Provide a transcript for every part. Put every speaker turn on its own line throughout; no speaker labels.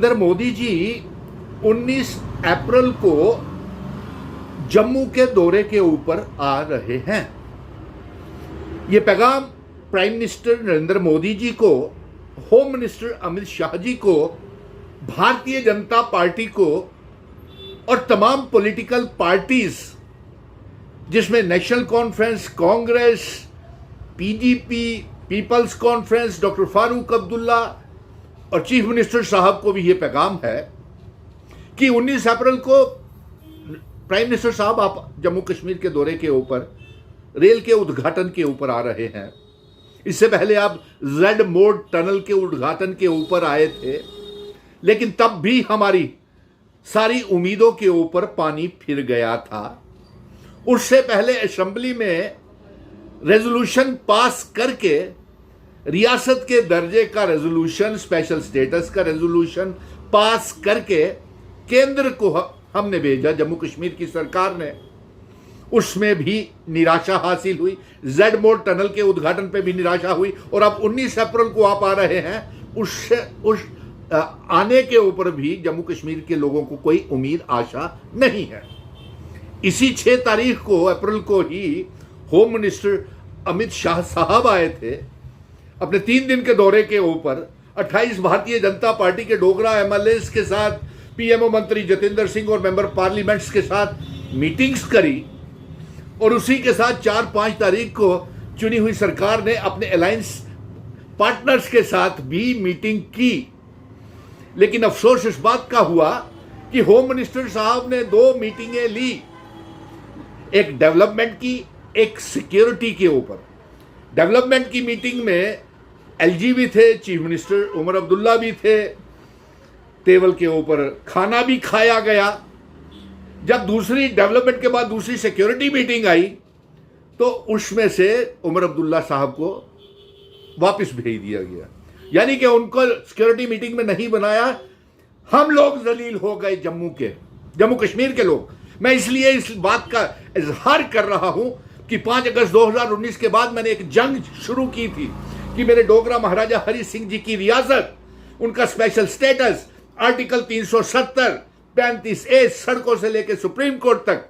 नरेंद्र मोदी जी 19 अप्रैल को जम्मू के दौरे के ऊपर आ रहे हैं। ये पैगाम प्राइम मिनिस्टर नरेंद्र मोदी जी को, होम मिनिस्टर अमित शाह जी को, भारतीय जनता पार्टी को और तमाम पॉलिटिकल पार्टीज जिसमें नेशनल कॉन्फ्रेंस, कांग्रेस, पीडीपी, पीपल्स कॉन्फ्रेंस, डॉक्टर फारूक अब्दुल्ला और चीफ मिनिस्टर साहब को भी ये पैगाम है कि 19 अप्रैल को प्राइम मिनिस्टर साहब आप जम्मू कश्मीर के दौरे के ऊपर, रेल के उद्घाटन के ऊपर आ रहे हैं। इससे पहले आप जेड मोड टनल के उद्घाटन के ऊपर आए थे, लेकिन तब भी हमारी सारी उम्मीदों के ऊपर पानी फिर गया था। उससे पहले असेंबली में रेजोल्यूशन पास करके रियासत के दर्जे का रेजोल्यूशन, स्पेशल स्टेटस का रेजोल्यूशन पास करके केंद्र को हमने भेजा, जम्मू कश्मीर की सरकार ने। उसमें भी निराशा हासिल हुई, जेड मोड टनल के उद्घाटन पे भी निराशा हुई, और अब 19 अप्रैल को आप आ रहे हैं, उस आने के ऊपर भी जम्मू कश्मीर के लोगों को कोई उम्मीद, आशा नहीं है। इसी 6 तारीख को, अप्रैल को ही होम मिनिस्टर अमित शाह साहब आए थे अपने 3 दिन के दौरे के ऊपर। 28 भारतीय जनता पार्टी के डोगरा एमएलएस के साथ, पीएमओ मंत्री जतेंद्र सिंह और मेंबर पार्लियामेंट्स के साथ मीटिंग्स करी, और उसी के साथ 4-5 तारीख को चुनी हुई सरकार ने अपने अलायंस पार्टनर्स के साथ भी मीटिंग की। लेकिन अफसोस इस बात का हुआ कि होम मिनिस्टर साहब ने 2 मीटिंगें ली, एक डेवलपमेंट की, एक सिक्योरिटी के ऊपर। डेवलपमेंट की मीटिंग में एलजी भी थे, चीफ मिनिस्टर उमर अब्दुल्ला भी थे, टेबल के ऊपर खाना भी खाया गया। जब दूसरी डेवलपमेंट के बाद दूसरी सिक्योरिटी मीटिंग आई, तो उसमें से उमर अब्दुल्ला साहब को वापस भेज दिया गया, यानी कि उनको सिक्योरिटी मीटिंग में नहीं बनाया। हम लोग जलील हो गए, जम्मू कश्मीर के लोग। मैं इसलिए इस बात का इजहार कर रहा हूं कि 5 अगस्त 2019 के बाद मैंने एक जंग शुरू की थी कि मेरे डोगरा महाराजा हरि सिंह जी की रियासत, उनका स्पेशल स्टेटस, आर्टिकल 370, 35A, सड़कों से लेकर सुप्रीम कोर्ट तक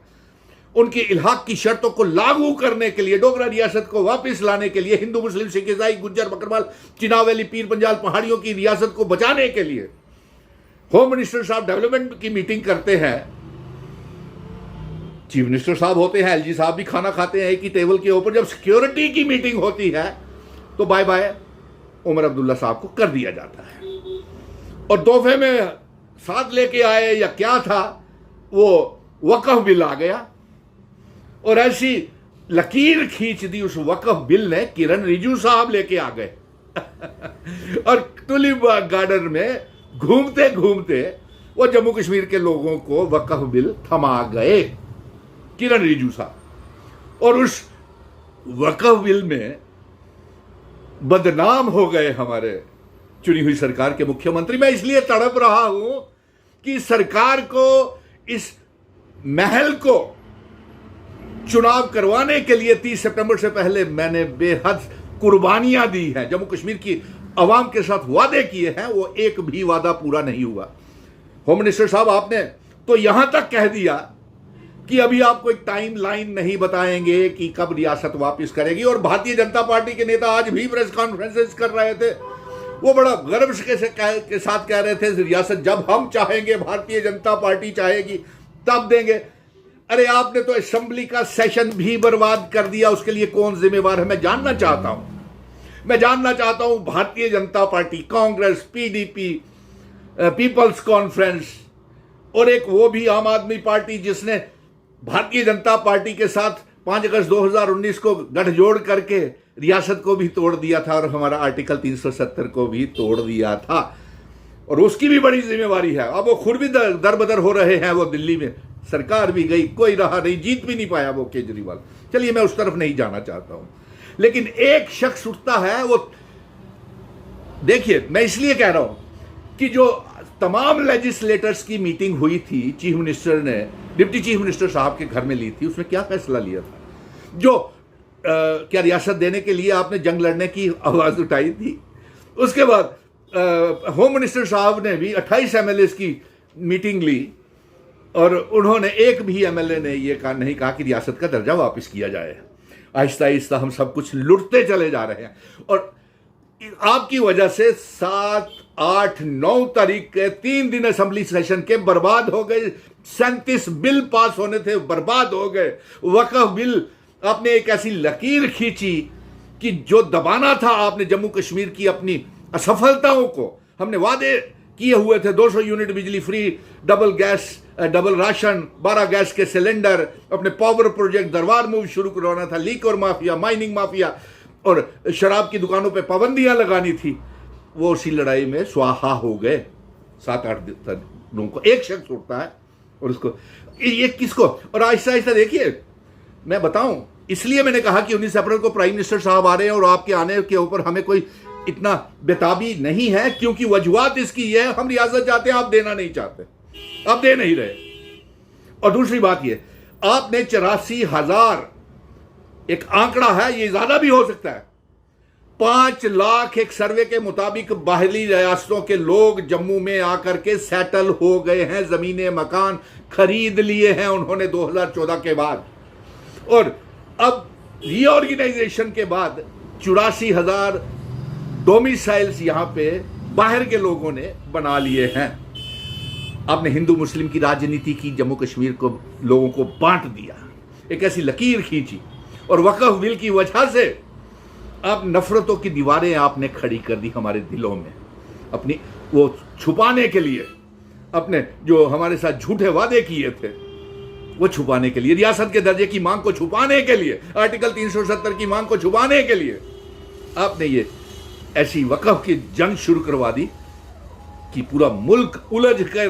उनकी इल्हाक की शर्तों को लागू करने के लिए, डोगरा रियासत को वापस लाने के लिए, हिंदू, मुस्लिम, सिख, ईसाई, गुज्जर, बकरवाल, चिनाब वैली, पीर पंजाल पहाड़ियों की रियासत को बचाने के लिए होम मिनिस्टर साहब डेवलपमेंट की मीटिंग करते हैं, चीफ मिनिस्टर साहब होते हैं, एलजी साहब भी खाना खाते हैं एक ही टेबल के ऊपर। जब सिक्योरिटी की मीटिंग होती है तो बाय बाय उमर अब्दुल्ला साहब को कर दिया जाता है, और तोहफे में साथ लेके आए या क्या था, वो वक्फ बिल आ गया, और ऐसी लकीर खींच दी उस वक्फ बिल ने, किरण रिजिजू साहब लेके आ गए और टुलिप गार्डन में घूमते घूमते वो जम्मू कश्मीर के लोगों को वक्फ बिल थमा गए, किरण रिजिजू साहब। और उस वक्फ बिल में बदनाम हो गए हमारे चुनी हुई सरकार के मुख्यमंत्री। मैं इसलिए तड़प रहा हूं कि सरकार को, इस महल को चुनाव करवाने के लिए 30 सितंबर से पहले मैंने बेहद कुर्बानियां दी हैं, जम्मू कश्मीर की आवाम के साथ वादे किए हैं, वो एक भी वादा पूरा नहीं हुआ। होम मिनिस्टर साहब, आपने तो यहां तक कह दिया कि अभी आपको एक टाइम लाइन नहीं बताएंगे कि कब रियासत वापस करेगी, और भारतीय जनता पार्टी के नेता आज भी प्रेस कॉन्फ्रेंसेस कर रहे थे, वो बड़ा गर्व के साथ कह रहे थे रियासत जब हम चाहेंगे, भारतीय जनता पार्टी चाहेगी तब देंगे। अरे आपने तो असेंबली का सेशन भी बर्बाद कर दिया, उसके लिए कौन जिम्मेवार है? मैं जानना चाहता हूं भारतीय जनता पार्टी, कांग्रेस, पीडीपी, पीपल्स कॉन्फ्रेंस, और एक वो भी आम आदमी पार्टी जिसने भारतीय जनता पार्टी के साथ 5 अगस्त 2019 को गठजोड़ करके रियासत को भी तोड़ दिया था, और हमारा आर्टिकल 370 को भी तोड़ दिया था, और उसकी भी बड़ी जिम्मेवारी है। अब वो खुद भी दरबदर हो रहे हैं, वो दिल्ली में सरकार भी गई, कोई रहा नहीं, जीत भी नहीं पाया वो केजरीवाल। चलिए, मैं उस तरफ नहीं जाना चाहता हूं, लेकिन एक शख्स उठता है, वो देखिए, मैं इसलिए कह रहा हूं कि जो तमाम लेजिस्लेटर्स की मीटिंग हुई थी, चीफ मिनिस्टर ने डिप्टी चीफ मिनिस्टर साहब के घर में ली थी, उसमें क्या फैसला लिया था? जो क्या रियासत देने के लिए आपने जंग लड़ने की आवाज उठाई थी, उसके बाद होम मिनिस्टर साहब ने भी 28 एमएलए की मीटिंग ली और उन्होंने एक भी एमएलए ने ये नहीं कहा कि रियासत का दर्जा वापस किया जाए। आहिस्ता आहिस्ता हम सब कुछ लुटते चले जा रहे हैं और आपकी वजह से 7, 8, 9 तारीख के 3 दिन असेंबली सेशन के बर्बाद हो गए। 37 बिल पास होने थे, बर्बाद हो गए। वक्फ बिल आपने एक ऐसी लकीर खींची कि जो दबाना था आपने जम्मू कश्मीर की अपनी असफलताओं को। हमने वादे किए हुए थे 200 यूनिट बिजली free, double gas, double ration, 12 gas के सिलेंडर, अपने पावर प्रोजेक्ट दरबार मूव शुरू करवाना था, लीकर माफिया, माइनिंग माफिया और शराब की दुकानों पे पाबंदियां लगानी थी। वो उसी लड़ाई में स्वाहा हो गए। 7-8 लोगों को एक शख्स उठता है और उसको ये किसको, और आहिस्ता आहिस्ता देखिए मैं बताऊं, इसलिए मैंने कहा कि 19 अप्रैल को प्राइम मिनिस्टर साहब आ रहे हैं और आपके आने के ऊपर हमें कोई इतना बेताबी नहीं है, क्योंकि वजूहात इसकी ये है, हम रियासत चाहते हैं, आप देना नहीं चाहते, आप दे नहीं रहे। और दूसरी बात ये, आपने 84,000 एक आंकड़ा है, ये ज्यादा भी हो सकता है, 5 लाख एक सर्वे के मुताबिक बाहरी रियासतों के लोग जम्मू में आकर के सेटल हो गए हैं, जमीनें मकान खरीद लिए हैं उन्होंने 2014 के बाद। और अब रीऑर्गेनाइजेशन के बाद 84,000 डोमिसाइल्स यहां पे बाहर के लोगों ने बना लिए हैं। आपने हिंदू मुस्लिम की राजनीति की, जम्मू कश्मीर को लोगों को बांट दिया, एक ऐसी लकीर खींची और वक्फ बिल की वजह से आप नफरतों की दीवारें आपने खड़ी कर दी हमारे दिलों में, अपनी वो छुपाने के लिए, अपने जो हमारे साथ झूठे वादे किए थे वो छुपाने के लिए, रियासत के दर्जे की मांग को छुपाने के लिए, आर्टिकल 370 की मांग को छुपाने के लिए आपने ये ऐसी वक्फ की जंग शुरू करवा दी कि पूरा मुल्क उलझ कर